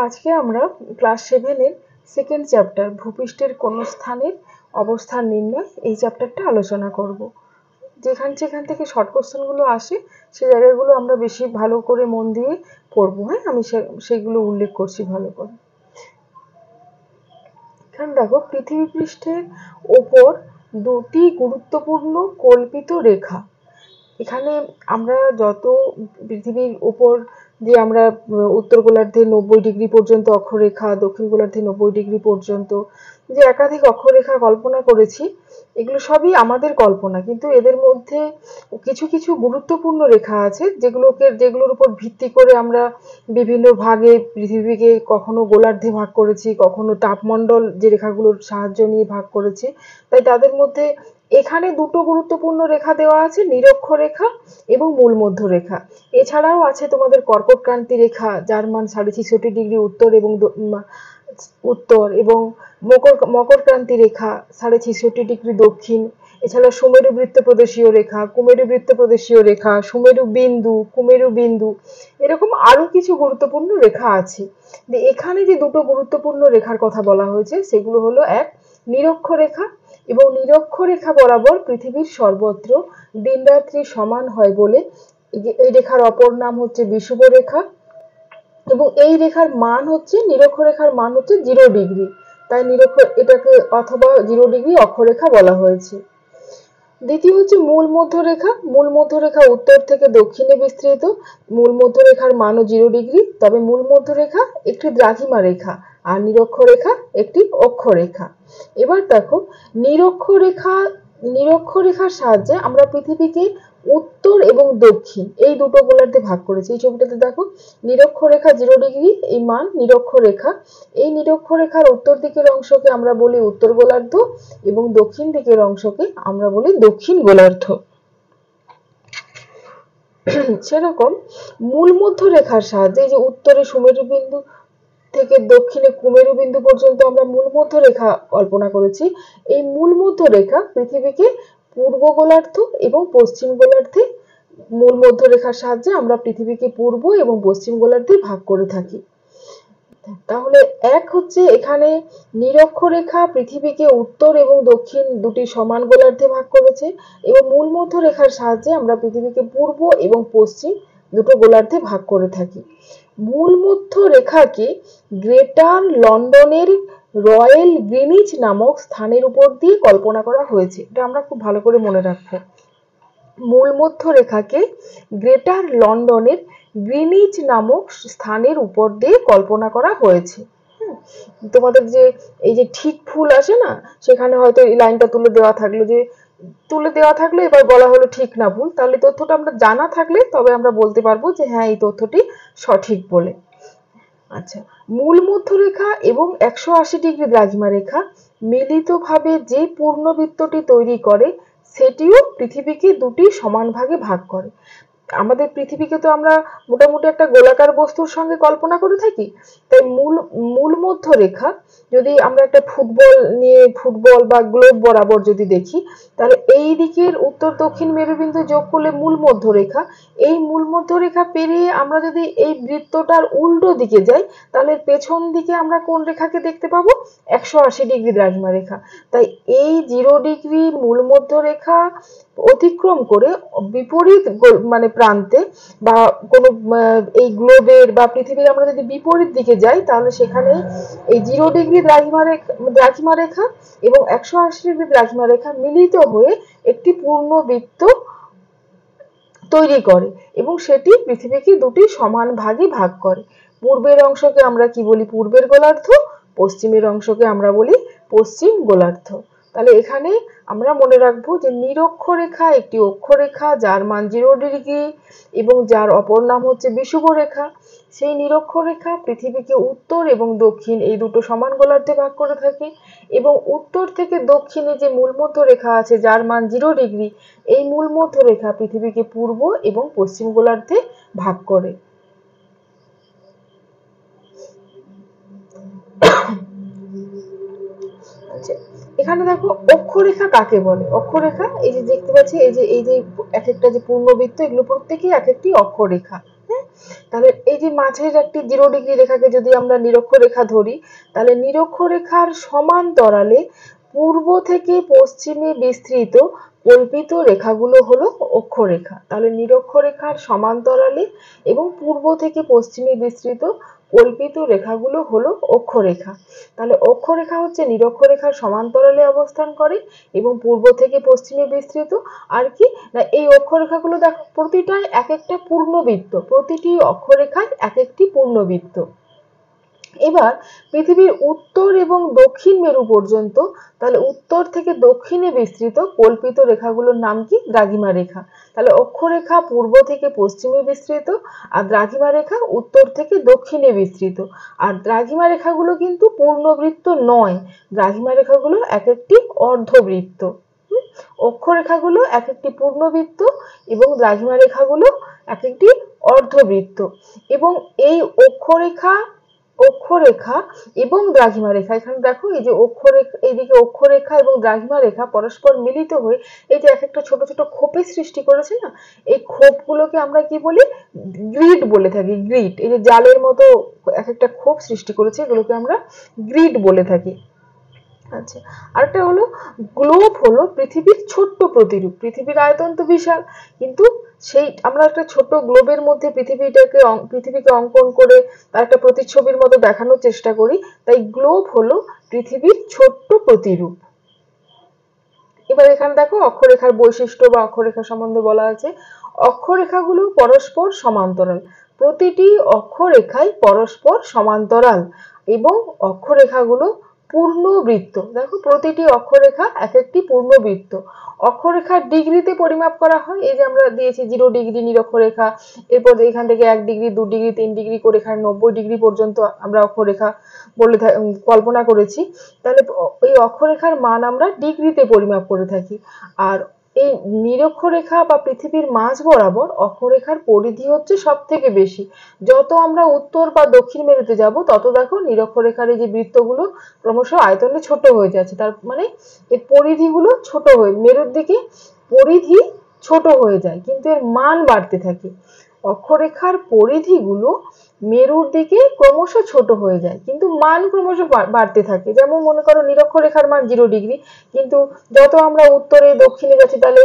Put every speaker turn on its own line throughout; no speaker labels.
আজকে আমরা ক্লাস 7 এর সেকেন্ড চ্যাপ্টার ভূপৃষ্ঠের কোন স্থানের অবস্থান নির্ণয় এই চ্যাপ্টারটা আলোচনা করব। যেখান থেকে শর্ট কোশ্চেন গুলো আসে সেই জায়গাগুলো আমরা বেশি ভালো করে মন দিয়ে পড়বো। হ্যাঁ, আমি সেগুলো উল্লেখ করছি ভালো করে। এখানে দেখো, পৃথিবী পৃষ্ঠের ওপর দুটি গুরুত্বপূর্ণ কল্পিত রেখা। এখানে আমরা যত পৃথিবীর উপর যে আমরা উত্তর গোলার্ধে 90 ডিগ্রি পর্যন্ত অক্ষরেখা, দক্ষিণ গোলার্ধে 90 ডিগ্রি পর্যন্ত যে একাধিক অক্ষরেখা কল্পনা করেছি, এগুলো সবই আমাদের কল্পনা, কিন্তু এদের মধ্যে কিছু কিছু গুরুত্বপূর্ণ রেখা আছে যেগুলোর উপর ভিত্তি করে আমরা বিভিন্ন ভাগে পৃথিবীকে কখনো গোলার্ধে ভাগ করেছি, কখনো তাপমণ্ডল যে রেখাগুলোর সাহায্য নিয়ে ভাগ করেছি। তাই তাদের মধ্যে এখানে দুটো গুরুত্বপূর্ণ রেখা দেওয়া আছে, নিরক্ষরেখা এবং মূলমধ্য রেখা। এছাড়াও আছে তোমাদের কর্কটক্রান্তি রেখা, যার মান 66.5 ডিগ্রি উত্তর এবং মকরক্রান্তি রেখা 66.5 ডিগ্রি দক্ষিণ। এছাড়া সুমেরু বৃত্ত প্রদেশীয় রেখা, কুমেরু বৃত্ত প্রদেশীয় রেখা, সুমেরু বিন্দু, কুমেরু বিন্দু, এরকম আরো কিছু গুরুত্বপূর্ণ রেখা আছে। এখানে যে দুটো গুরুত্বপূর্ণ রেখার কথা বলা হয়েছে সেগুলো হলো, এক নিরক্ষরেখা, এবং নিরক্ষরেখা বরাবর পৃথিবীর সর্বত্র দিনরাত্রি সমান হয় বলে এই রেখার অপর নাম হচ্ছে বিষুবরেখা, এবং এই রেখার মান হচ্ছে, নিরক্ষরেখার মান হচ্ছে 0 ডিগ্রি। তাই এটাকে অথবা 0 ডিগ্রি অক্ষরেখা বলা হয়েছে। দ্বিতীয় হচ্ছে মূল মধ্যরেখা। মূল মধ্যরেখা উত্তর থেকে দক্ষিণে বিস্তৃত। মূল মধ্যরেখার মানও 0 ডিগ্রি, তবে মূল মধ্যরেখা একটি দ্রাঘিমা রেখা আর নিরক্ষরেখা একটি অক্ষরেখা। এবার দেখো, নিরক্ষরেখার সাহায্যে আমরা পৃথিবীকে উত্তর এবং দক্ষিণ এই দুটো গোলার্ধে ভাগ করেছি। এই ছবিটাতে দেখো, নিরক্ষরেখা 0 ডিগ্রি, এই মান নিরক্ষরেখা। এই নিরক্ষরেখার উত্তর দিকের অংশকে আমরা বলি উত্তর গোলার্ধ এবং দক্ষিণ দিকের অংশকে আমরা বলি দক্ষিণ গোলার্ধ। সেরকম মূল মধ্য রেখার সাহায্যে, এই যে উত্তরে সুমেরু বিন্দু থেকে দক্ষিণে কুমেরু বিন্দু পর্যন্ত আমরা মূল মধ্য রেখা কল্পনা করেছি। এই মূল মধ্য রেখা পৃথিবীকে পূর্ব গোলার্ধ এবং পশ্চিম গোলার্ধে, মূল মধ্য রেখার সাহায্যে আমরা পৃথিবীকে পূর্ব এবং পশ্চিম গোলার্ধে ভাগ করে থাকি। তাহলে এক হচ্ছে, এখানে নিরক্ষরেখা পৃথিবীকে উত্তর এবং দক্ষিণ দুটি সমান গোলার্ধে ভাগ করেছে, এবং মূল মধ্য রেখার সাহায্যে আমরা পৃথিবীকে পূর্ব এবং পশ্চিম দুটো গোলার্ধে ভাগ করে থাকি। মূল মধ্য রেখাকে গ্রেটার লন্ডনের রয়্যাল গ্রিনিচ নামক স্থানের উপর দিয়ে কল্পনা করা হয়েছে। এটা আমরা খুব ভালো করে মনে রাখবো। মূল মধ্য রেখাকে গ্রেটার লন্ডনের গ্রিনিচ নামক স্থানের উপর দিয়ে কল্পনা করা হয়েছে। তোমাদের যে এই যে ঠিক ফুল আসে না, সেখানে হয়তো এই লাইনটা তুলে দেওয়া থাকলো, এবার বলা হলো ঠিক না ভুল, তাহলে তথ্যটা আমরা জানা থাকলে তবে আমরা বলতে পারবো যে হ্যাঁ, এই তথ্যটি সঠিক বলে। আচ্ছা, মূল মধ্যরেখা এবং 180 ডিগ্রি দ্রাঘিমা রেখা মিলিতভাবে যে পূর্ণবৃত্তটি তৈরি করে সেটিও পৃথিবীকে দুটি সমান ভাগে ভাগ করে। আমাদের পৃথিবীকে তো আমরা মোটামুটি একটা গোলাকার বস্তুর সঙ্গে কল্পনা করে থাকি। তাই মূল মধ্য রেখা, যদি আমরা একটা ফুটবল বা গ্লোব বরাবর যদি দেখি, তাহলে এই দিকের উত্তর দক্ষিণ মেরুবিন্দু যোগ করলে মূল মধ্য রেখা। এই মূল মধ্য রেখা পেরিয়ে আমরা যদি এই বৃত্তটার উল্টো দিকে যাই, তাহলে পেছন দিকে আমরা কোন রেখাকে দেখতে পাবো? 180 ডিগ্রি দ্রাঘিমা রেখা। তাই এই 0 ডিগ্রি মূল মধ্য রেখা অতিক্রম করে বিপরীত মানে প্রান্তে বা কোনো এই গ্লোবের বা পৃথিবীর আমরা যদি বিপরীত দিকে যাই, তাহলে সেখানে এই 0 ডিগ্রি দ্রাঘিমা রেখা এবং 180 ডিগ্রি দ্রাঘিমা রেখা মিলিত হয়ে একটি পূর্ণবৃত্ত তৈরি করে, এবং সেটি পৃথিবীকে দুটি সমান ভাগে ভাগ করে। পূর্বের অংশকে আমরা কি বলি? পূর্বের গোলার্ধ। পশ্চিমের অংশকে আমরা বলি পশ্চিম গোলার্ধ। তাহলে এখানে আমরা মনে রাখবো যে নিরক্ষরেখা একটি অক্ষরেখা যার মান 0 ডিগ্রি এবং যার অপর নাম হচ্ছে বিষুবরেখা। সেই নিরক্ষরেখা পৃথিবীকে উত্তর এবং দক্ষিণ এই দুটো সমান গোলার্ধে ভাগ করে থাকে, এবং উত্তর থেকে দক্ষিণে যে মূলমধ্য রেখা আছে যার মান 0 ডিগ্রি, এই মূলমধ্য রেখা পৃথিবীকে পূর্ব এবং পশ্চিম গোলার্ধে ভাগ করে। এখানে দেখো, অক্ষরেখা কাকে বলে? অক্ষরেখা, এই যে দেখতে পাচ্ছি, এই যে এক একটা যে পূর্ণবৃত্ত, এগুলো প্রত্যেকেই এক একটি অক্ষরেখা। তাহলে এই যে মাঝের একটি 0 ডিগ্রি রেখাকে যদি আমরা নিরক্ষরেখা ধরি, তাহলে নিরক্ষরেখার সমান্তরালে পূর্ব থেকে পশ্চিমে বিস্তৃত কল্পিত রেখাগুলো হলো অক্ষরেখা। তাহলে নিরক্ষরেখার সমান্তরালে এবং পূর্ব থেকে পশ্চিমে বিস্তৃত কল্পিত রেখাগুলো হলো অক্ষরেখা। তাহলে অক্ষরেখা হচ্ছে নিরক্ষরেখার সমান্তরালে অবস্থান করে এবং পূর্ব থেকে পশ্চিমে বিস্তৃত। আর কি না, এই অক্ষরেখাগুলো দেখো প্রতিটাই এক একটা পূর্ণবৃত্ত, প্রতিটি অক্ষরেখায় এক একটি পূর্ণবৃত্ত। এবার পৃথিবীর উত্তর এবং দক্ষিণ মেরু পর্যন্ত, তাহলে উত্তর থেকে দক্ষিণে বিস্তৃত কল্পিত রেখাগুলোর নাম কি? দ্রাঘিমা রেখা। তাহলে অক্ষরেখা পূর্ব থেকে পশ্চিমে বিস্তৃত আর দ্রাঘিমা রেখা উত্তর থেকে দক্ষিণে বিস্তৃত। আর দ্রাঘিমা রেখাগুলো কিন্তু পূর্ণবৃত্ত নয়, দ্রাঘিমা রেখাগুলো এক একটি অর্ধবৃত্ত। অক্ষরেখাগুলো এক একটি পূর্ণবৃত্ত এবং দ্রাঘিমা রেখাগুলো এক একটি অর্ধবৃত্ত। এবং এই অক্ষরেখা এবং দ্রাঘিমা রেখা, এখানে দেখো এই যে অক্ষরেখা, এইদিকে অক্ষরেখা এবং দ্রাঘিমা রেখা পরস্পর মিলিত হয়ে এই যে এক একটা ছোট ছোট খোপের সৃষ্টি করেছে না, এই খোপগুলোকে আমরা কি বলি? গ্রিড বলে থাকি। গ্রিড, এই যে জালের মতো এক একটা খোপ সৃষ্টি করেছে, এগুলোকে আমরা গ্রিড বলে থাকি। আচ্ছা, আরেকটা হলো গ্লোব, হলো পৃথিবীর ছোট্ট প্রতিরূপ। পৃথিবীর আয়তন তো বিশাল, কিন্তু সেই আমরা একটা ছোট গ্লোবের মধ্যে পৃথিবীকে অঙ্কন করে তার একটা প্রতিচ্ছবির মতো দেখানোর চেষ্টা করি, তাই গ্লোব হলো পৃথিবীর ছোট্ট প্রতিরূপ। এবার এখানে দেখো অক্ষরেখার বৈশিষ্ট্য বা অক্ষরেখা সম্বন্ধে বলা আছে। অক্ষরেখাগুলো পরস্পর সমান্তরাল, প্রতিটি অক্ষরেখাই পরস্পর সমান্তরাল এবং অক্ষরেখাগুলো পূর্ণবৃত্ত। দেখো প্রতিটি অক্ষরেখা এক একটি পূর্ণবৃত্ত। অক্ষরেখার ডিগ্রিতে পরিমাপ করা হয়, এই যে আমরা দিয়েছি 0 ডিগ্রি নিরক্ষরেখা, এরপর এখান থেকে 1 ডিগ্রি 2 ডিগ্রি 3 ডিগ্রি করে এখানে 90 ডিগ্রি পর্যন্ত আমরা অক্ষরেখা বলে কল্পনা করেছি। তাহলে এই অক্ষরেখার মান আমরা ডিগ্রিতে পরিমাপ করে থাকি। আর এই নিরক্ষরেখা বা পৃথিবীর মাঝ বরাবর অক্ষরেখার পরিধি হচ্ছে সব থেকে বেশি। যত আমরা উত্তর বা দক্ষিণ মেরুতে যাব তত দেখো নিরক্ষরেখার এই যে বৃত্তগুলো ক্রমশ আয়তনে ছোট হয়ে যাচ্ছে, তার মানে এর পরিধিগুলো ছোট হয়ে, মেরুর দিকে পরিধি ছোট হয়ে যায় কিন্তু এর মান বাড়তে থাকে। অক্ষরেখার পরিধিগুলো মেরুর দিকে ক্রমশ ছোট হয়ে যায় কিন্তু মান ক্রমশ বাড়তে থাকে। যেমন মনে করো নিরক্ষরেখার মান 0 ডিগ্রি, কিন্তু যত আমরা উত্তরে দক্ষিণে যাচ্ছি তাহলে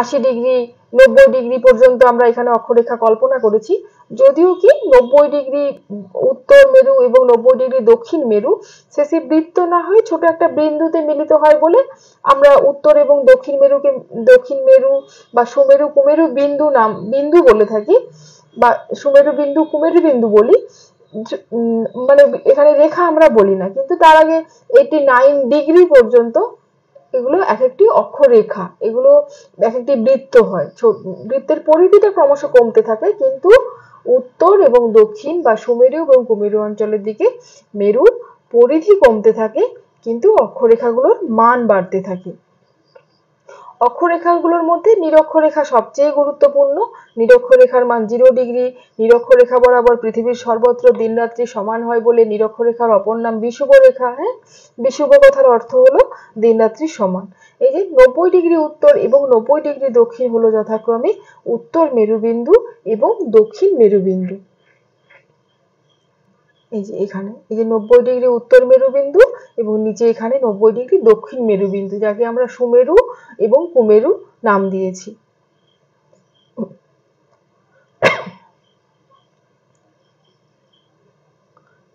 80 ডিগ্রি 90 ডিগ্রি পর্যন্ত আমরা এখানে অক্ষরেখা কল্পনা করেছি। যদিও কি 90 ডিগ্রি উত্তর মেরু এবং 90 ডিগ্রি দক্ষিণ মেরু শেষে বৃত্ত না হয়ে ছোট একটা বিন্দুতে মিলিত হয় বলে আমরা উত্তর এবং দক্ষিণ মেরু বা সুমেরু কুমেরু বিন্দু বলে থাকি, বা সুমেরু বিন্দু কুমেরু বিন্দু বলি। মানে এখানে রেখা আমরা বলি না, কিন্তু তার আগে 89 ডিগ্রি পর্যন্ত এগুলো এক একটি অক্ষরেখা, এগুলো এক একটি বৃত্ত হয়। বৃত্তের পরিধিটা ক্রমশ কমতে থাকে, কিন্তু উত্তর এবং দক্ষিণ বা সুমেরু এবং কুমেরু অঞ্চলের দিকে মেরুর পরিধি কমতে থাকে কিন্তু অক্ষরেখাগুলোর মান বাড়তে থাকে। অক্ষরেখাগুলোর মধ্যে নিরক্ষরেখা সবচেয়ে গুরুত্বপূর্ণ। নিরক্ষরেখার মান 0 ডিগ্রি। নিরক্ষরেখা বরাবর পৃথিবীর সর্বত্র দিনরাত্রি সমান হয় বলে নিরক্ষরেখার অপর নাম বিষুব রেখা। হ্যাঁ, বিষুব কথার অর্থ হলো দিনরাত্রি সমান। এই যে 90 ডিগ্রি উত্তর এবং 90 ডিগ্রি দক্ষিণ হলো যথাক্রমে উত্তর মেরুবিন্দু এবং দক্ষিণ মেরুবিন্দু। এই যে এখানে এই যে 90 ডিগ্রি উত্তর মেরুবিন্দু এবং নিচে এখানে 90 ডিগ্রি দক্ষিণ মেরুবিন্দু, যাকে আমরা সুমেরু এবং কুমেরু নাম দিয়েছি।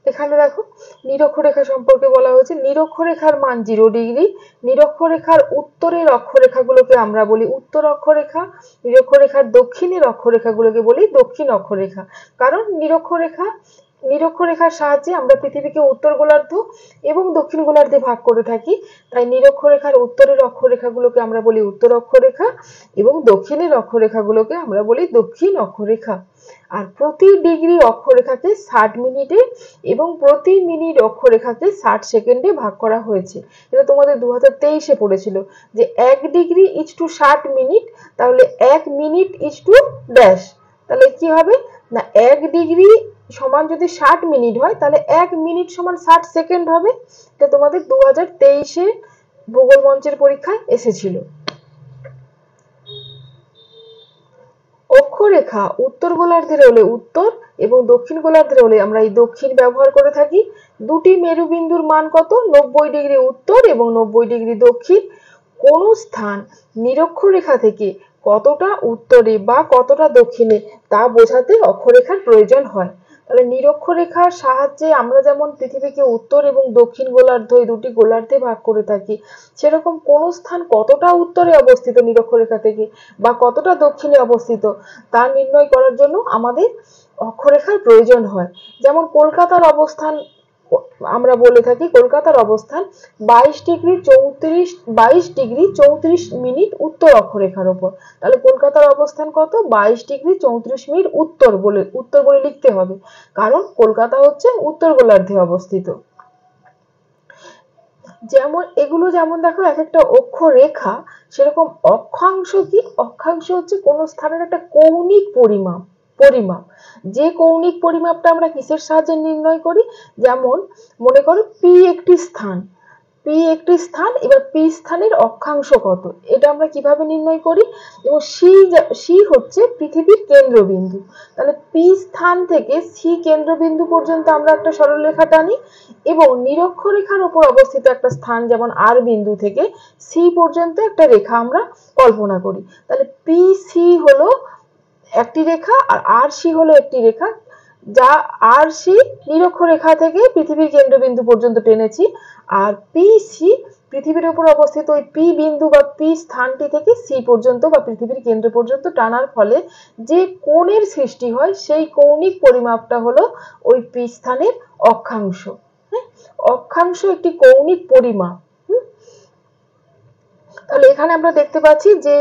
এখানে দেখো নিরক্ষরেখা সম্পর্কে বলা হয়েছে। নিরক্ষরেখার মান 0 ডিগ্রি। নিরক্ষরেখার উত্তরের অক্ষরেখাগুলোকে আমরা বলি উত্তর অক্ষরেখা, নিরক্ষরেখার দক্ষিণের অক্ষরেখাগুলোকে বলি দক্ষিণ অক্ষরেখা। কারণ নিরক্ষরেখার সাহায্যে আমরা পৃথিবীকে উত্তর গোলার্ধ এবং দক্ষিণ গোলার্ধে ভাগ করে থাকি, তাই নিরক্ষরেখার উত্তরের অক্ষরেখাগুলোকে আমরা বলি উত্তর অক্ষরেখা এবং দক্ষিণের অক্ষরেখাগুলোকে আমরা বলি দক্ষিণ অক্ষরেখা। আর প্রতি ডিগ্রি অক্ষরেখাকে 60 মিনিটে এবং প্রতি মিনিট অক্ষরেখাকে 60 সেকেন্ডে ভাগ করা হয়েছে। এটা তোমাদের 2023-এ পড়েছিল যে 1 ডিগ্রি ইজ টু 60 মিনিট, তাহলে 1 মিনিট ইজ টু ড্যাশ, তাহলে কি হবে না 1 ডিগ্রি সমান যদি 60 মিনিট হয় তাহলে 1 মিনিট সমান 60 সেকেন্ড হবে। এটা তোমাদের 2023-এ ভূগোল মঞ্চের পরীক্ষায় এসেছিল। অক্ষরেখা উত্তর গোলার্ধের হলে উত্তর এবং দক্ষিণ গোলার্ধের হলে আমরা এই দক্ষিণ ব্যবহার করে থাকি। দুটি মেরুবিন্দুর মান কত? 90 ডিগ্রি উত্তর এবং 90 ডিগ্রি দক্ষিণ। কোন স্থান নিরক্ষরেখা থেকে কতটা উত্তরে বা কতটা দক্ষিণে তা বোঝাতে অক্ষরেখার প্রয়োজন হয়। তাহলে নিরক্ষরেখার সাহায্যে আমরা যেমন পৃথিবীকে উত্তর এবং দক্ষিণ গোলার্ধ এই দুটি গোলার্ধে ভাগ করে থাকি, সেরকম কোন স্থান কতটা উত্তরে অবস্থিত নিরক্ষরেখা থেকে বা কতটা দক্ষিণে অবস্থিত তা নির্ণয় করার জন্য আমাদের অক্ষরেখার প্রয়োজন হয়। যেমন কলকাতার অবস্থান আমরা বলে থাকি কলকাতার অবস্থান 22 ডিগ্রি 34 মিনিট উত্তর অক্ষরেখার উপর। তাহলে কলকাতার অবস্থান কত? 22 ডিগ্রি 34 মিনিট উত্তর বলে লিখতে হবে, কারণ কলকাতা হচ্ছে উত্তর গোলার্ধে অবস্থিত। যেমন এগুলো যেমন দেখো এক একটা অক্ষরেখা, সেরকম অক্ষাংশ কি? অক্ষাংশ হচ্ছে কোন স্থানের একটা কৌণিক পরিমাপ। যে কৌণিক পরিমাপটা আমরা কিসের সাহায্যে নির্ণয় করি? যেমন মনে করো পি একটি স্থান, এবার পি স্থানের অক্ষাংশ কত, এটা আমরা কিভাবে নির্ণয় করি? এবং সি হচ্ছে পৃথিবীর কেন্দ্রবিন্দু। তাহলে পি স্থান থেকে সি কেন্দ্রবিন্দু পর্যন্ত আমরা একটা সরলরেখা টানি এবং নিরক্ষরেখার উপর অবস্থিত একটা স্থান যেমন আর বিন্দু থেকে সি পর্যন্ত একটা রেখা আমরা কল্পনা করি। তাহলে পি সি হলো একটি রেখা আর আর সি হলো একটি রেখা, যা আর সি নিরক্ষরেখা থেকে পৃথিবীর কেন্দ্রবিন্দু পর্যন্ত টেনেছি, আর পি সি পৃথিবীর উপর অবস্থিত ওই পি বিন্দু বা পি স্থানটি থেকে সি পর্যন্ত বা পৃথিবীর কেন্দ্র পর্যন্ত টানার ফলে যে কোণের সৃষ্টি হয় সেই কৌণিক পরিমাপটা হলো ওই পি স্থানের অক্ষাংশ। অক্ষাংশ একটি কৌণিক পরিমাপ। তাহলে এখানে আমরা দেখতে পাচ্ছি যে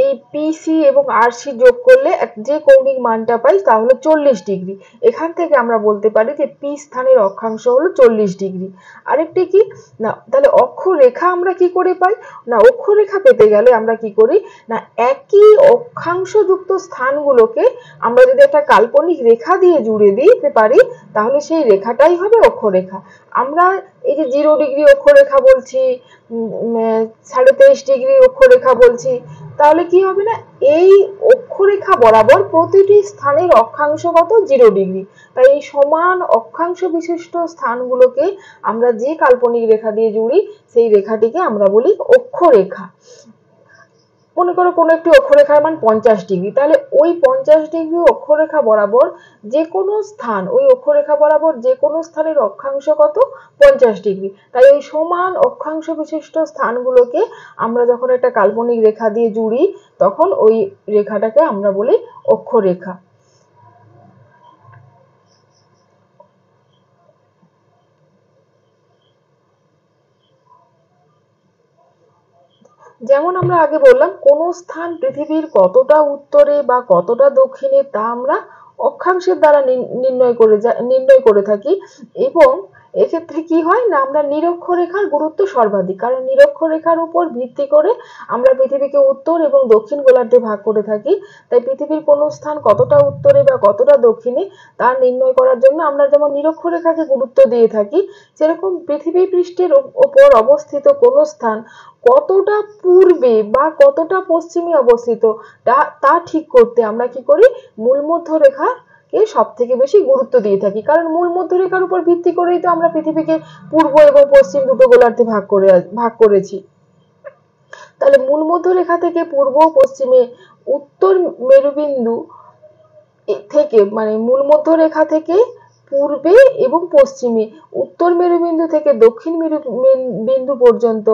এই পিসি এবং আরসি যোগ করলে যে কৌণিক মানটা পাই তা হলো 40 ডিগ্রি। এখান থেকে আমরা বলতে পারি যে পি স্থানের অক্ষাংশ হলো 40 ডিগ্রি। আরেকটি কি না, তাহলে অক্ষরেখা আমরা কি করে পাই না, অক্ষরেখা পেতে গেলে আমরা কি করি না, একই অক্ষাংশ যুক্ত স্থানগুলোকে আমরা যদি একটা কাল্পনিক রেখা দিয়ে জুড়ে দিতে পারি তাহলে সেই রেখাটাই হবে অক্ষরেখা। আমরা এই যে 0 ডিগ্রি অক্ষরেখা বলছি, 23.5 ডিগ্রি অক্ষরেখা বলছি, তাহলে কি হবে না, এই অক্ষরেখা বরাবর প্রতিটি স্থানের অক্ষাংশ কত? 0 ডিগ্রি। তাই এই সমান অক্ষাংশ বিশিষ্ট স্থানগুলোকে আমরা যে কাল্পনিক রেখা দিয়ে জুড়ি সেই রেখাটিকে আমরা বলি অক্ষরেখা। মনে করো কোনো একটি অক্ষরেখার মান 50 ডিগ্রি, তাহলে ওই 50 ডিগ্রি অক্ষরেখা বরাবর যে কোনো স্থান, ওই অক্ষরেখা বরাবর যে কোনো স্থানের অক্ষাংশ কত? 50 ডিগ্রি। তাই ওই সমান অক্ষাংশ বিশিষ্ট স্থানগুলোকে আমরা যখন একটা কাল্পনিক রেখা দিয়ে জুড়ি তখন ওই রেখাটাকে আমরা বলি অক্ষরেখা। যেমন আমরা আগে বললাম কোন স্থান পৃথিবীর কতটা উত্তরে বা কতটা দক্ষিণে তা আমরা অক্ষাংশের দ্বারা নির্ণয় করে থাকি, এবং এক্ষেত্রে কি হয় না, আমরা নিরক্ষরেখার গুরুত্ব সর্বাধিক, কারণ নিরক্ষরেখার উপর ভিত্তি করে আমরা পৃথিবীকে উত্তর এবং দক্ষিণ গোলার্ধে ভাগ করে থাকি। তাই পৃথিবীর কোন স্থান কতটা উত্তরে বা কতটা দক্ষিণে তা নির্ণয় করার জন্য আমরা যেমন নিরক্ষরেখাকে গুরুত্ব দিয়ে থাকি, সেরকম পৃথিবী পৃষ্ঠের ওপর অবস্থিত কোন স্থান কতটা পূর্বে বা কতটা পশ্চিমে অবস্থিত তা ঠিক করতে আমরা কি করি, মূল মধ্য রেখাকে সব থেকে বেশি গুরুত্ব দিয়ে থাকি, কারণ মূল মধ্য রেখার উপর ভিত্তি করেই তো আমরা পৃথিবীকে পূর্ব এবং পশ্চিম দুটো গোলার্ধে ভাগ করেছি। তাহলে মূল মধ্য রেখা থেকে পূর্ব পশ্চিমে উত্তর মেরুবিন্দু থেকে মানে মূল মধ্য রেখা থেকে পূর্বে এবং পশ্চিমে উত্তর মেরুবিন্দু থেকে দক্ষিণ মেরুবিন্দু পর্যন্ত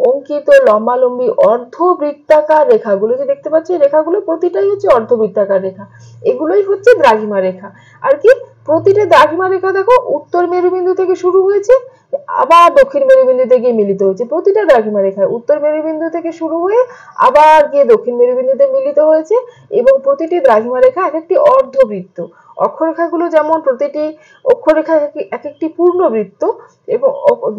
অঙ্কিত লম্বালম্বি অর্ধবৃত্তাকার রেখাগুলো যে দেখতে পাচ্ছি, রেখাগুলো প্রতিটাই হচ্ছে অর্ধবৃত্তাকার রেখা, এগুলোই হচ্ছে দ্রাঘিমা রেখা। আর কি প্রতিটা দ্রাঘিমা রেখা দেখো উত্তর মেরুবিন্দু থেকে শুরু হয়েছে আবার দক্ষিণ মেরুবিন্দুতে গিয়ে মিলিত হয়েছে, প্রতিটা দ্রাঘিমা রেখায় উত্তর মেরুবিন্দু থেকে শুরু হয়ে আবার গিয়ে দক্ষিণ মেরুবিন্দুতে মিলিত হয়েছে, এবং প্রতিটি দ্রাঘিমা রেখা এক একটি অর্ধবৃত্ত। অক্ষরেখাগুলো যেমন প্রতিটি অক্ষরেখা এক একটি পূর্ণবৃত্ত, এবং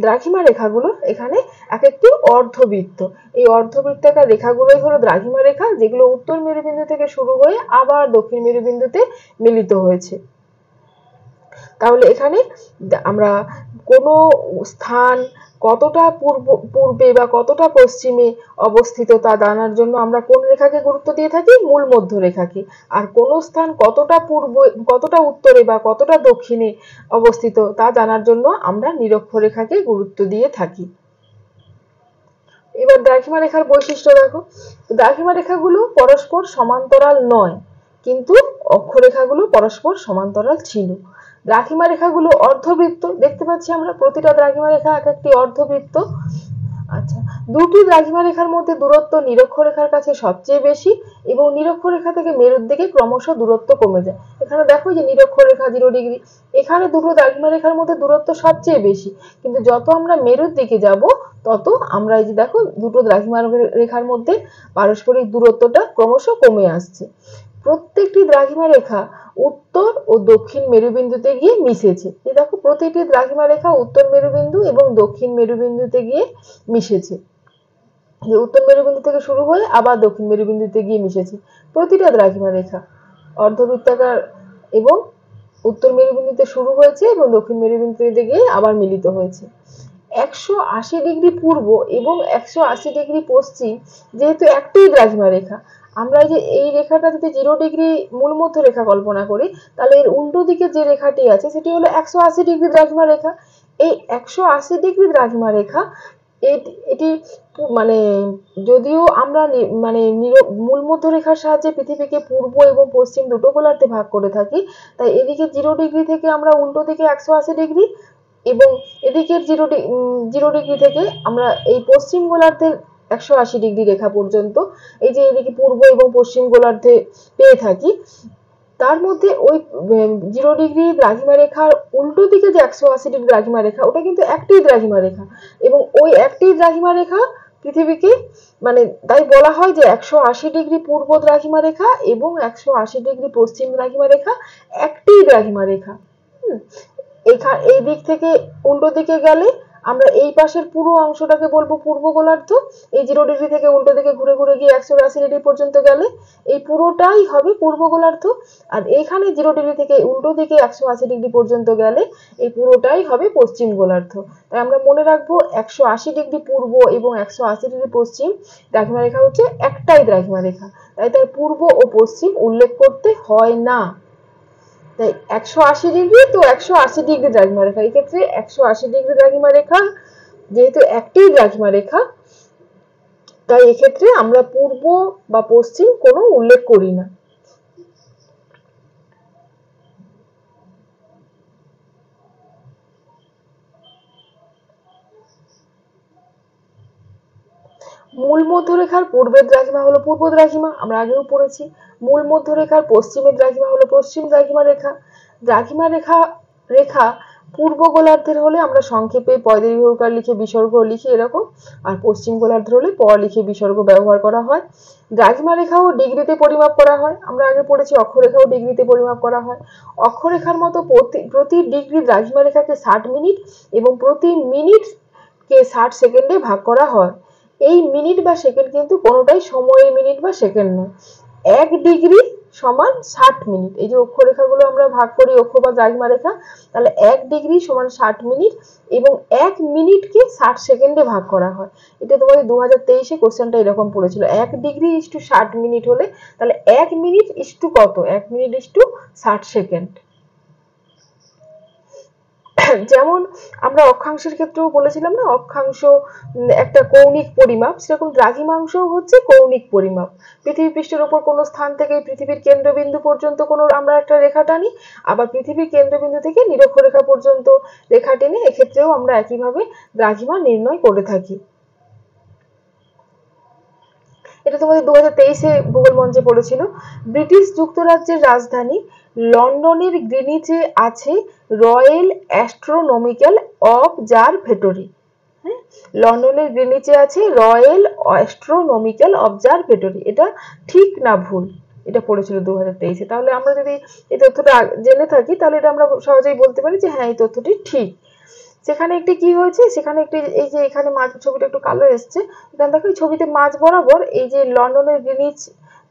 দ্রাঘিমা রেখাগুলো এখানে এক একটি অর্ধবৃত্ত। এই অর্ধবৃত্তাকার রেখাগুলোই হলো দ্রাঘিমা রেখা, যেগুলো উত্তর মেরুবিন্দু থেকে শুরু হয়ে আবার দক্ষিণ মেরুবিন্দুতে মিলিত হয়েছে। তাহলে এখানে আমরা কোনো স্থান কতটা পূর্বে বা কতটা পশ্চিমে অবস্থিত তা জানার জন্য আমরা কোন রেখাকে গুরুত্ব দিয়ে থাকি? মূল মধ্য রেখাকে। আর কোন স্থান কতটা উত্তরে বা কতটা দক্ষিণে অবস্থিত তা জানার জন্য আমরা নিরক্ষরেখাকে গুরুত্ব দিয়ে থাকি। এবার দ্রাঘিমা রেখার বৈশিষ্ট্য দেখো। দ্রাঘিমা রেখাগুলো পরস্পর সমান্তরাল নয়, কিন্তু অক্ষরেখাগুলো পরস্পর সমান্তরাল ছিল। দ্রাঘিমা রেখাগুলো অর্ধবৃত্ত, দেখতে পাচ্ছি আমরা প্রতিটা দ্রাঘিমা রেখা এক একটি অর্ধবৃত্ত। আচ্ছা, দুটি দ্রাঘিমা রেখার মধ্যে দূরত্ব নিরক্ষরেখার কাছে সবচেয়ে বেশি এবং নিরক্ষরেখা থেকে মেরুর দিকে ক্রমশ দূরত্ব কমে যায়। এখানে দেখো যে নিরক্ষরেখা 0 ডিগ্রি, এখানে দুটো দ্রাঘিমা রেখার মধ্যে দূরত্ব সবচেয়ে বেশি, কিন্তু যত আমরা মেরুর দিকে যাব তত আমরা এই যে দেখো দুটো দ্রাঘিমা রেখার মধ্যে পারস্পরিক দূরত্বটা ক্রমশ কমে আসছে। প্রত্যেকটি দ্রাঘিমা রেখা উত্তর ও দক্ষিণ মেরুবিন্দুতে গিয়ে মিশেছে। এই দেখো প্রতিটি দ্রাঘিমা রেখা উত্তর মেরুবিন্দু এবং দক্ষিণ মেরুবিন্দুতে গিয়ে মিশেছে। যে উত্তর মেরুবিন্দু থেকে শুরু হয়ে আবার দক্ষিণ মেরুবিন্দুতে গিয়ে মিশেছে প্রতিটা দ্রাঘিমা রেখা অর্ধবৃত্তাকার এবং উত্তর মেরুবিন্দুতে শুরু হয়েছে এবং দক্ষিণ মেরুবিন্দুতে গিয়ে আবার মিলিত হয়েছে। 180 ডিগ্রি পূর্ব এবং 180 ডিগ্রি পশ্চিম যেহেতু একটাই দ্রাঘিমা রেখা, আমরা এই রেখাটা যদি 0 ডিগ্রি মূল মধ্য রেখা কল্পনা করি, তাহলে এর উল্টো দিকে যে রেখাটি আছে সেটি হলো 180 ডিগ্রি দ্রাঘিমা রেখা। এই 180 ডিগ্রি দ্রাঘিমা রেখা এটি মানে যদিও আমরা মানে মূল মধ্য রেখার সাহায্যে পৃথিবীকে পূর্ব এবং পশ্চিম দুটো গোলার্ধে ভাগ করে থাকি, তাই এদিকে 0 ডিগ্রি থেকে আমরা উল্টো দিকে 180 ডিগ্রি এবং এদিকের 0 ডিগ্রি থেকে আমরা এই পশ্চিম গোলার্ধের 180 ডিগ্রি রেখা পর্যন্ত এই যে এদিকে পূর্ব এবং পশ্চিম গোলার্ধে পেয়ে থাকি। তার মধ্যে ওই 0 ডিগ্রি দ্রাঘিমা রেখার উল্টো দিকে যে 180 ডিগ্রি দ্রাঘিমা রেখা, ওটা কিন্তু একটাই দ্রাঘিমা রেখা এবং ওই একটাই দ্রাঘিমা রেখা পৃথিবীকে মানে তাই বলা হয় যে 180 ডিগ্রি পূর্ব দ্রাঘিমা রেখা এবং 180 ডিগ্রি পশ্চিম দ্রাঘিমা রেখা একটাই দ্রাঘিমা রেখা। এই দিক থেকে উল্টো দিকে গেলে আমরা এই পাশের পুরো অংশটাকে বলবো পূর্ব গোলার্ধ। এই 0 ডিগ্রি থেকে উল্টো দিকে ঘুরে ঘুরে গিয়ে 180 ডিগ্রি পর্যন্ত গেলে এই পুরোটাই হবে পূর্ব গোলার্ধ, আর এইখানে 0 ডিগ্রি থেকে উল্টো দিকে 180 ডিগ্রি পর্যন্ত গেলে এই পুরোটাই হবে পশ্চিম গোলার্ধ। তাই আমরা মনে রাখবো 180 ডিগ্রি পূর্ব এবং 180 ডিগ্রি পশ্চিম দ্রাঘিমা রেখা হচ্ছে একটাই দ্রাঘিমা রেখা, তাই তার পূর্ব ও পশ্চিম উল্লেখ করতে হয় না। তাই 180 ডিগ্রি তো 180 ডিগ্রি দ্রাঘিমা রেখা, এই ক্ষেত্রে 180 ডিগ্রি দ্রাঘিমা রেখা যেহেতু একটাই দ্রাঘিমা রেখা, তাই এক্ষেত্রে আমরা পূর্ব বা পশ্চিম কোনো উল্লেখ করি না। মূল মধ্যরেখার পূর্বের দ্রাঘিমা হলো পূর্ব দ্রাঘিমা, আমরা আগেও পড়েছি। মূল মধ্যরেখার পশ্চিমের দ্রাঘিমা হলো পশ্চিম দ্রাঘিমা রেখা। দ্রাঘিমা রেখা পূর্ব গোলার্ধের হলে আমরা সংক্ষেপে পয়দীর্ঘকার লিখে বিসর্গ লিখি এরকম, আর পশ্চিম গোলার্ধের হলে প লিখে বিসর্গ ব্যবহার করা হয়। দ্রাঘিমা রেখাও ডিগ্রিতে পরিমাপ করা হয়, আমরা আগে পড়েছি অক্ষরেখাও ডিগ্রিতে পরিমাপ করা হয়। অক্ষরেখার মতো প্রতি ডিগ্রি দ্রাঘিমা রেখাকে 60 মিনিট এবং প্রতি মিনিটকে 60 সেকেন্ডে ভাগ করা হয়। এই মিনিট বা সেকেন্ড কিন্তু কোনোটাই সময়ের মিনিট বা সেকেন্ড নয়। 1 ডিগ্রি সমান 60 মিনিট, এই যে অক্ষরেখাগুলো আমরা ভাগ করি অক্ষ বা দ্রাঘিমা রেখা, তাহলে 1 ডিগ্রি সমান 60 মিনিট এবং 1 মিনিটকে 60 সেকেন্ডে ভাগ করা হয়। এটা তোমাদের 2023-এ কোশ্চেনটা এরকম পড়েছিল, 1 ডিগ্রি ইস টু 60 মিনিট হলে তাহলে 1 মিনিট ইস টু কত? 1 মিনিট ইস টু 60 সেকেন্ড। যেমন আমরা অক্ষাংশের ক্ষেত্রেও বলেছিলাম না, অক্ষাংশ একটা কৌণিক পরিমাপ, সেরকম দ্রাঘিমাংশও হচ্ছে কৌণিক পরিমাপ। পৃথিবী পৃষ্ঠের উপর কোনো স্থান থেকে পৃথিবীর কেন্দ্রবিন্দু পর্যন্ত কোনো আমরা একটা রেখা টানি, আবার পৃথিবীর কেন্দ্রবিন্দু থেকে নিরক্ষরেখা পর্যন্ত রেখা টেনে এক্ষেত্রেও আমরা একইভাবে দ্রাঘিমা নির্ণয় করে থাকি। এটা তোমাদের 2023-এ ভূগোল মঞ্চে পড়েছিল। ব্রিটিশ যুক্তরাজ্যের রাজধানী লন্ডনের গ্রিনিচে আছে রয়েল অ্যাস্ট্রোনমিক্যাল অবজারভেটরি। লন্ডনের গ্রিনিচে আছে রয়েল অ্যাস্ট্রোনমিক্যাল অবজারভেটরি। এটা ঠিক না ভুল? এটা পড়েছিল 2023-এ। তাহলে আমরা যদি এই তথ্যটা জেনে থাকি তাহলে এটা আমরা সহজেই বলতে পারি যে হ্যাঁ এই তথ্যটি ঠিক। সেখানে একটি কি হয়েছে, সেখানে একটি এই যে এখানে মাঝ ছবিটা একটু কালো এসছে, এখানে দেখো ছবিতে মাঝ বরাবর এই যে লন্ডনের গ্রিনিচ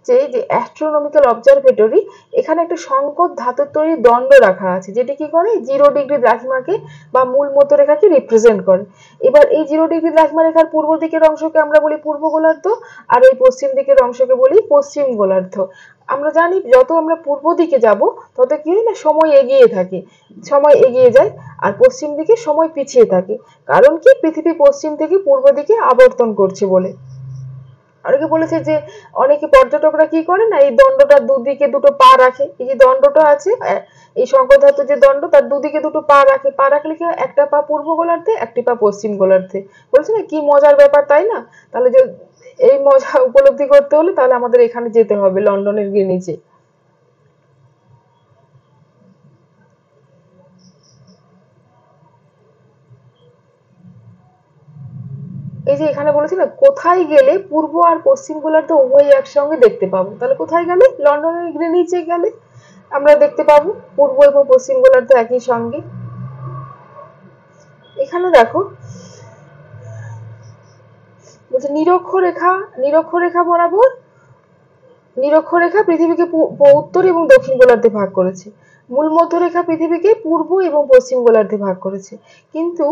যে অ্যাস্ট্রোনমিক্যাল অবজারভেটরি, এখানে একটা সংকট ধাতুর তৈরি দণ্ড রাখা আছে, যেটি কি করে 0° দ্রাঘিমাকে বা মূল মধ্যরেখাকে রিপ্রেজেন্ট করে। এবার এই 0° দ্রাঘিমা রেখার পূর্ব দিকের অংশকে আমরা বলি পূর্ব গোলার্ধ, আর এই পশ্চিম দিকের অংশকে বলি পশ্চিম গোলার্ধ। আমরা জানি যত আমরা পূর্ব দিকে যাব তত কি হয় না, সময় এগিয়ে থাকে, সময় এগিয়ে যায়, আর পশ্চিম দিকে সময় পিছিয়ে থাকে। কারণ কি, পৃথিবী পশ্চিম থেকে পূর্ব দিকে আবর্তন করছে বলে। অনেকে বলেছে যে অনেকে পর্যটকরা কি করে না, এই দণ্ডটার দুদিকে দুটো পা রাখে, এই যে দণ্ডটা আছে এই শঙ্কর ধাতুর যে দণ্ড, তার দুদিকে দুটো পা রাখে, পা রাখলে কি একটা পা পূর্ব গোলার্ধে, একটি পা পশ্চিম গোলার্ধে। বলছে না কি মজার ব্যাপার, তাই না? তাহলে যে এই মজা উপলব্ধি করতে হলে তাহলে আমাদের এখানে যেতে হবে, লন্ডনের গ্রিনিচে। এই যে এখানে বলেছে না, কোথায় গেলে পূর্ব আর পশ্চিম গোলার্ধ উভয় একসঙ্গে দেখতে পাবো, তাহলে কোথায় গেলে, লন্ডনের গ্রিনিচে গেলে আমরা দেখতে পাবো পূর্ব এবং পশ্চিম গোলার্ধ একই সঙ্গে। এখানে দেখো বলছে নিরক্ষরেখা বরাবর, নিরক্ষরেখা পৃথিবীকে উত্তর এবং দক্ষিণ গোলার্ধে ভাগ করেছে। মূল মধ্যরেখা পৃথিবীকে পূর্ব এবং পশ্চিম গোলার্ধে ভাগ করেছে। কিন্তু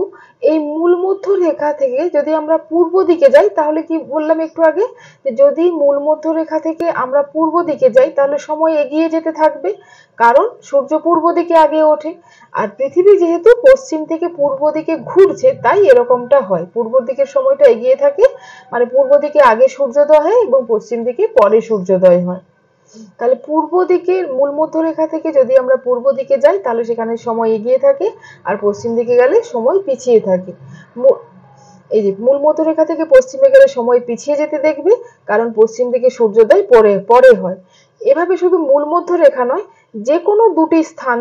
এই মূল মধ্যরেখা থেকে যদি আমরা পূর্ব দিকে যাই, তাহলে কি বললাম একটু আগে, যে যদি মূল মধ্যরেখা থেকে আমরা পূর্ব দিকে যাই তাহলে সময় এগিয়ে যেতে থাকবে, কারণ সূর্য পূর্ব দিকে আগে ওঠে। আর পৃথিবী যেহেতু পশ্চিম থেকে পূর্ব দিকে ঘুরছে, তাই এরকমটা হয়, পূর্ব দিকের সময়টা এগিয়ে থাকে, মানে পূর্ব দিকে আগে সূর্যোদয় হয় এবং পশ্চিম দিকে পরে সূর্যোদয় হয়। তাহলে পূর্ব দিকের মূল মধ্যরেখা থেকে যদি আমরা পূর্ব দিকে যাই তাহলে সেখানে সময় এগিয়ে থাকে, আর পশ্চিম দিকে গেলে সময় পিছিয়ে থাকে। এই যে মূল মধ্যরেখা থেকে পশ্চিমে গেলে সময় পিছিয়ে যেতে দেখবে, কারণ পশ্চিম দিকে সূর্যোদয় পরে পরে হয়। এভাবে শুধু মূল মধ্যরেখা নয়, যে কোনো দুটি স্থান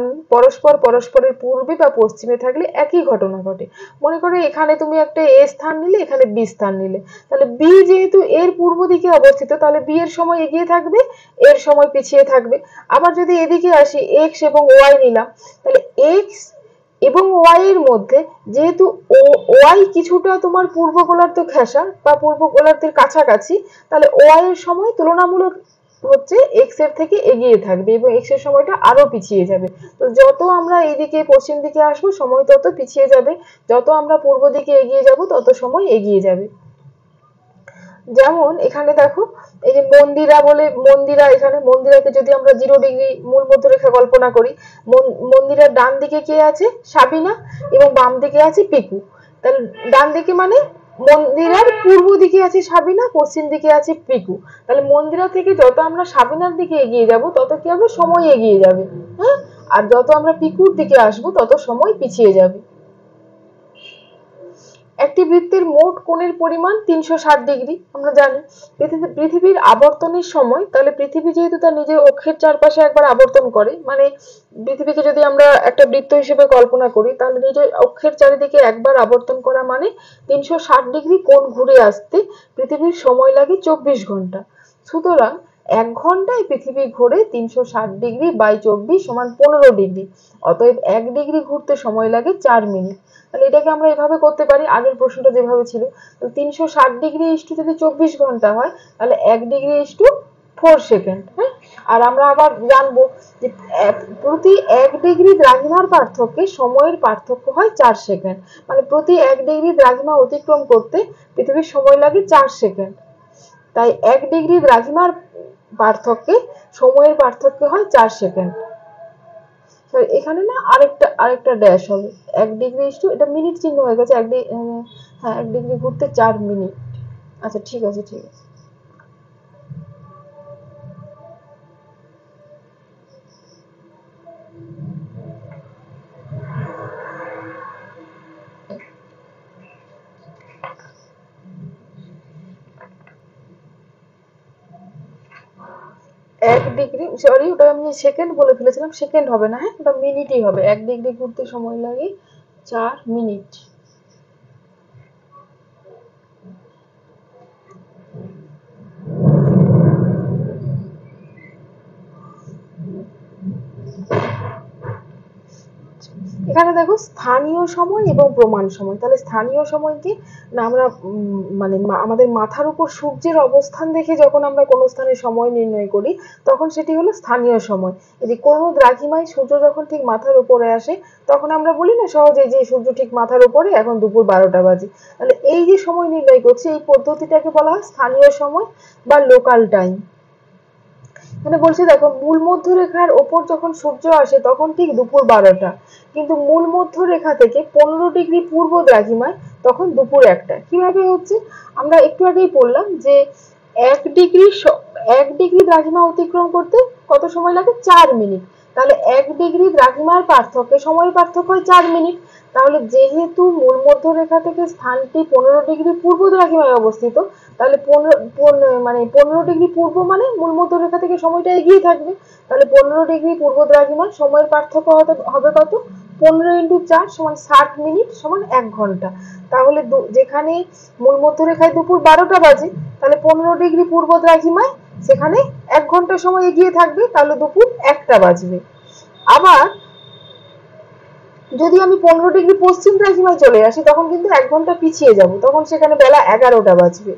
পরস্পরের পূর্বে বা পশ্চিমে থাকলে একই ঘটনা ঘটে। মনে করো এখানে তুমি একটা এ স্থান নিলে, এখানে বি স্থান নিলে, তাহলে বি যেহেতু এর পূর্ব দিকে অবস্থিত, তাহলে বি এর সময় এগিয়ে থাকবে, এর সময় পিছিয়ে থাকবে। আবার যদি এদিকে আসি, এক্স এবং ওয়াই নিলাম, তাহলে এক্স এবং ওয়াই এর মধ্যে যেহেতু ওয়াই কিছুটা তোমার পূর্ব গোলার্ধ ঘেঁষা বা পূর্ব গোলার্ধের কাছাকাছি, তাহলে ওয়াই এর সময় তুলনামূলক হচ্ছে এক্স এর থেকে এগিয়ে থাকবে এবং এক্স এর সময়টা আরো পিছিয়ে যাবে। তো যত আমরা এইদিকে পশ্চিম দিকে আসবো সময় তত পিছিয়ে যাবে, যত আমরা পূর্ব দিকে এগিয়ে যাব তত সময় এগিয়ে যাবে। যেমন এখানে দেখো, এই যে মন্দিরা, এখানে মন্দিরাকে যদি আমরা 0° মূল মধ্যরেখা কল্পনা করি, মন্দিরার ডান দিকে কে আছে, সাবিনা, এবং বাম দিকে আছে পিকু। তাহলে ডান দিকে মানে মন্দিরার পূর্ব দিকে আছে সাবিনা, পশ্চিম দিকে আছে পিকু। তাহলে মন্দিরা থেকে যত আমরা সাবিনার দিকে এগিয়ে যাব তত কি হবে, সময় এগিয়ে যাবে, হ্যাঁ, আর যত আমরা পিকুর দিকে আসবো তত সময় পিছিয়ে যাবে। একটি বৃত্তের মোট কোণের পরিমাণ 360°, আমরা জানি। পৃথিবীর আবর্তনের সময়, তাহলে পৃথিবী যেহেতু তার নিজের অক্ষের চারপাশে একবার আবর্তন করে, মানে পৃথিবীকে যদি আমরা একটা বৃত্ত হিসেবে কল্পনা করি, তাহলে নিজের অক্ষের চারিদিকে একবার আবর্তন করা মানে 360° কোণ ঘুরে আসতে পৃথিবীর সময় লাগে 24 ঘন্টা। সুতরাং 1 ঘন্টায় পৃথিবী ঘোরে 360° বাই 24 সমান 15°। অতএব 1° ঘুরতে সময় লাগে 4 মিনিট। তাহলে এটাকে আমরা এভাবে করতে পারি, আগের প্রশ্নটা যেভাবে ছিল, 360° ইস্টু যদি 24 ঘন্টা হয়, তাহলে 1° ইস্টু 4 সেকেন্ড। হ্যাঁ, আর আমরা আবার জানবো যে প্রতি 1° দ্রাঘিমার পার্থক্যে সময়ের পার্থক্য হয় 4 সেকেন্ড, মানে প্রতি 1° দ্রাঘিমা অতিক্রম করতে পৃথিবীর সময় লাগে 4 সেকেন্ড। তাই 1° দ্রাঘিমার পার্থক্যে সময়ের পার্থক্য হয় 4 সেকেন্ড। এখানে না আরেকটা ড্যাশ হবে, 1° ইস্টু, এটা মিনিট চিহ্ন হয়ে গেছে, হ্যাঁ 1° ঘুরতে 4 মিনিট। আচ্ছা ঠিক আছে, ঠিক আছে। এক ডিগ্রি, সরি ওটা আমি সেকেন্ড বলে ফেলেছিলাম, সেকেন্ড হবে না, হ্যাঁ ওটা মিনিটই হবে। 1° ঘুরতে সময় লাগে 4 মিনিট। এখানে দেখো স্থানীয় সময় এবং প্রমাণ সময়। তাহলে স্থানীয় সময় কি না, আমরা মানে আমাদের মাথার উপর সূর্যের অবস্থান দেখে যখন আমরা কোনো স্থানে সময় নির্ণয় করি তখন সেটি হলো স্থানীয় সময়। এই যে কোনো দ্রাঘিমায় সূর্য যখন ঠিক মাথার উপরে আসে তখন আমরা বলি না সহজে যে সূর্য ঠিক মাথার উপরে, এখন দুপুর 12টা বাজে। তাহলে এই যে সময় নির্ণয় করছে এই পদ্ধতিটাকে বলা হয় স্থানীয় সময় বা লোকাল টাইম। মানে বলছে দেখো মূল মধ্যরেখার ওপর যখন সূর্য আসে তখন ঠিক দুপুর 12টা, কিন্তু মূল মধ্যরেখা থেকে 15 ডিগ্রি পূর্ব দ্রাঘিমায় তখন দুপুর 1টা। কিভাবে হচ্ছে, আমরা একটু আগেই বললাম যে 1 ডিগ্রি দ্রাঘিমা অতিক্রম করতে কত সময় লাগে, 4 মিনিট। তাহলে 1 ডিগ্রি দ্রাঘিমার পার্থক্যে সময়ের পার্থক্য হয় 4 মিনিট। তাহলে যেহেতু মূল মধ্যরেখা থেকে স্থানটি 15 ডিগ্রি পূর্ব দ্রাঘিমায় অবস্থিত, তাহলে 15 ডিগ্রি পূর্ব মানে মূল মধ্যরেখা থেকে সময়টা এগিয়ে থাকবে। তাহলে 15 ডিগ্রি পূর্ব দ্রাঘিমার সময়ের পার্থক্য হবে কত, 15 × 4 = 60 মিনিট = 1 ঘন্টা। তাহলে যেখানে মূল মধ্যরেখায় দুপুর 12টা বাজে, তাহলে 15 ডিগ্রি পূর্ব দ্রাঘিমায় সেখানে 1 ঘন্টা সময় এগিয়ে থাকবে, তাহলে দুপুর 1টা বাজবে। আবার যদি আমি 15 ডিগ্রি পশ্চিম দ্রাঘিমায় চলে আসি তখন কিন্তু 1 ঘন্টা পিছিয়ে যাব, তখন সেখানে বেলা 11টা বাজবে।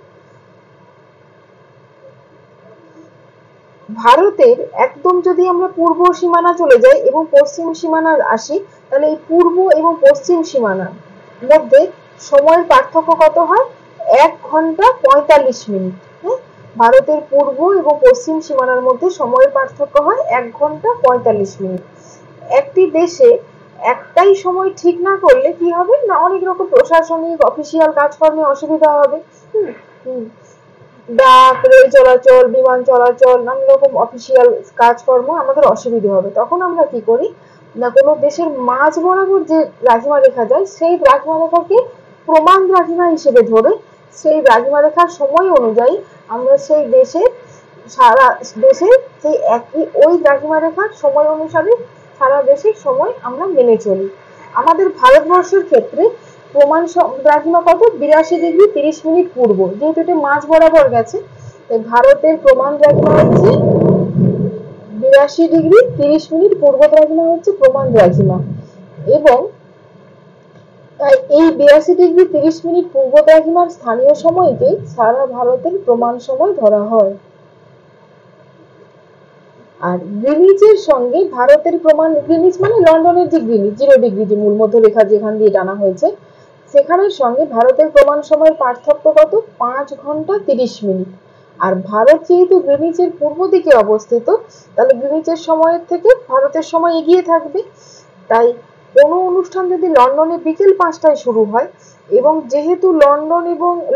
ভারতের একদম যদি আমরা পূর্ব সীমানা চলে যাই এবং পশ্চিম সীমানা আসি, তাহলে এই পূর্ব এবং পশ্চিম সীমানার মধ্যে সময়ের পার্থক্য কত হয়, 1 ঘন্টা 45 মিনিট। হ্যাঁ, ভারতের পূর্ব এবং পশ্চিম সীমানার মধ্যে সময়ের পার্থক্য হয় 1 ঘন্টা 45 মিনিট। একটি দেশে একটাই সময় ঠিক না করলে কি হবে না, অনেক রকম প্রশাসনিক অফিসিয়াল কাজকর্মে অসুবিধা হবে। ডাক, রেল চলাচল, বিমান চলাচল, নানা রকম অফিসিয়াল কাজকর্ম আমাদের অসুবিধা হবে। তখন আমরা কি করি না, কোনো দেশের মাঝ বরাবর যে দ্রাঘিমা রেখা যায় সেই দ্রাঘিমা রেখাকে প্রমাণ দ্রাঘিমা হিসেবে ধরে সেই দ্রাঘিমা রেখার সময় অনুযায়ী আমরা সেই দেশের সারা দেশে সেই একই ওই দ্রাঘিমা রেখার সময় অনুসারে সারা দেশের সময় আমরা মেনে চলি। আমাদের ভারতবর্ষের ক্ষেত্রে প্রমাণ দ্রাঘিমা কত, 82 ডিগ্রি 30 মিনিট পূর্ব, যেহেতু এটা মাঝ বরাবর গেছে তাই ভারতের প্রমাণ দ্রাঘিমা হচ্ছে 82 ডিগ্রি 30 মিনিট পূর্ব দ্রাঘিমা হচ্ছে প্রমাণ দ্রাঘিমা। এবং এই 82 ডিগ্রি 30 মিনিট পূর্ব দ্রাঘিমার স্থানীয় সময়কে সারা ভারতের প্রমাণ সময় ধরা হয়। আর গ্রিনিচের সঙ্গে ভারতের প্রমাণ, গ্রিনিচ মানে লন্ডনের যে গ্রিনিচ 0 ডিগ্রি যে মূল মধ্যরেখা যেখান দিয়ে টানা হয়েছে সেখানের সঙ্গে ভারতের প্রমাণ সময়ের পার্থক্য কত, 5 ঘন্টা 30 মিনিট। আর ভারত যেহেতু গ্রিনিচের পূর্ব দিকে অবস্থিত তাহলে গ্রিনিচের সময়ের থেকে ভারতের সময় এগিয়ে থাকবে। তাই কোনো অনুষ্ঠান যদি লন্ডনে বিকেল 5টায় শুরু হয় এবং যেহেতু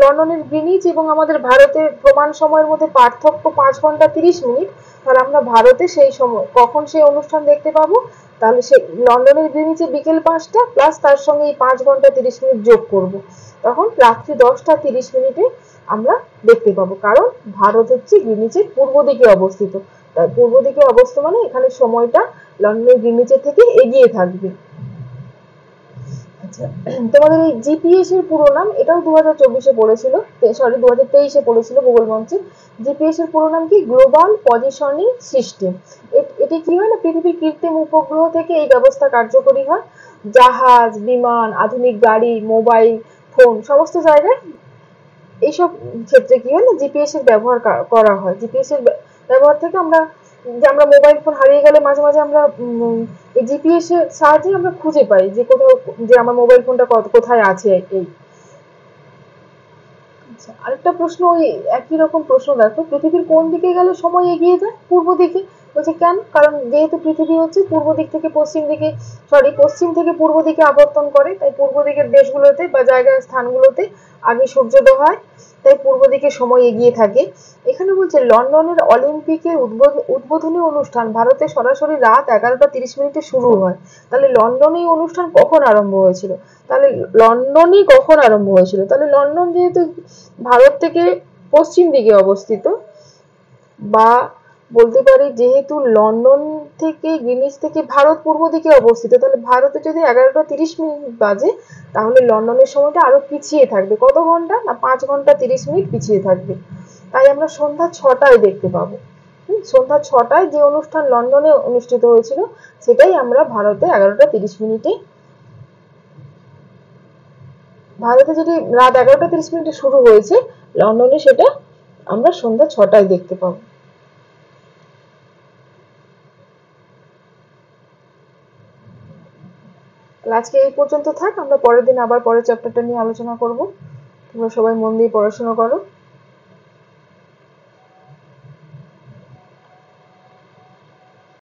লন্ডনের গ্রিনিচ এবং আমাদের ভারতের প্রমাণ সময়ের মধ্যে পার্থক্য 5 ঘন্টা 30 মিনিট, তাহলে আমরা ভারতে সেই সময় কখন সেই অনুষ্ঠান দেখতে পাবো, তাহলে সে লন্ডনের গ্রিনিচে বিকেল 5টা প্লাস তার সঙ্গে এই 5 ঘন্টা 30 মিনিট যোগ করব, তখন রাত্রি 10টা 30 মিনিটে আমরা দেখতে পাবো। কারণ ভারত হচ্ছে গ্রিনিচের পূর্ব দিকে অবস্থিত, তাই পূর্ব দিকে অবস্থিত মানে এখানে সময়টা লন্ডনের গ্রিনিচের থেকে এগিয়ে থাকবে। আচ্ছা, তোমাদের এই জিপিএস এর পুরো নাম, এটাও 2024-এ পড়েছিল, সরি 2023-এ পড়েছিল ভূগোল মঞ্চে। জিপিএস এর পুরো নাম কি, গ্লোবাল পজিশনিং সিস্টেম। এটি কি হয় না, পৃথিবীর কৃত্রিম উপগ্রহ থেকে এই ব্যবস্থা কার্যকরী হয়। জাহাজ, বিমান, আধুনিক গাড়ি, মোবাইল ফোন সমস্ত জায়গায় এইসব ক্ষেত্রে কি হয় না জিপিএস এর ব্যবহার করা হয়। জিপিএস এর ব্যবহার থেকে আমরা মোবাইল ফোন হারিয়ে গেলে মাঝে মাঝে আমরা এই জিপিএস এর সাহায্যে আমরা খুঁজে পাই যে কোথাও যে আমার মোবাইল ফোনটা কোথায় আছে। এই আচ্ছা, আরেকটা প্রশ্ন, ওই একই রকম প্রশ্ন দেখো, পৃথিবীর কোন দিকে গেলে সময় এগিয়ে যায়, পূর্ব দিকে। বলছে কেন, কারণ যেহেতু পৃথিবী হচ্ছে পূর্ব দিক থেকে পশ্চিম দিকে, পশ্চিম থেকে পূর্ব দিকে আবর্তন করে, তাই পূর্ব দিকের দেশগুলোতে বা জায়গার স্থানগুলোতে আগে সূর্যোদয় হয়, তাই পূর্ব দিকে সময় এগিয়ে থাকে। এখানে বলছে লন্ডনের অলিম্পিকের উদ্বোধনী অনুষ্ঠান ভারতে সরাসরি রাত 11টা 30 মিনিটে শুরু হয়। তাহলে লন্ডনে এই অনুষ্ঠান কখন আরম্ভ হয়েছিল, তাহলে লন্ডনই কখন আরম্ভ হয়েছিল, তাহলে লন্ডন যেহেতু ভারত থেকে পশ্চিম দিকে অবস্থিত, বা বলতে পারি যেহেতু লন্ডন থেকে গ্রিনিচ থেকে ভারত পূর্ব দিকে অবস্থিত, তাহলে ভারতে যদি 11টা 30 মিনিট বাজে তাহলে লন্ডনের সময়টা আরো পিছিয়ে থাকবে। কত ঘন্টা না, 5 ঘন্টা 30 মিনিট পিছিয়ে থাকবে। তাই আমরা সন্ধ্যা 6টায় দেখতে পাবো। সন্ধ্যা 6টায় যে অনুষ্ঠান লন্ডনে অনুষ্ঠিত হয়েছিল সেটাই আমরা ভারতে 11টা 30 মিনিটে ভারতে যেটি রাত 11:30 শুরু হয়েছে, লন্ডনে সেটা আমরা সন্ধ্যা 6টায় দেখতে পাবো। আজকে এই পর্যন্ত থাক, আমরা পরের দিন আবার পরের চ্যাপ্টারটা নিয়ে আলোচনা করব। তোমরা সবাই মন দিয়ে পড়াশোনা করো।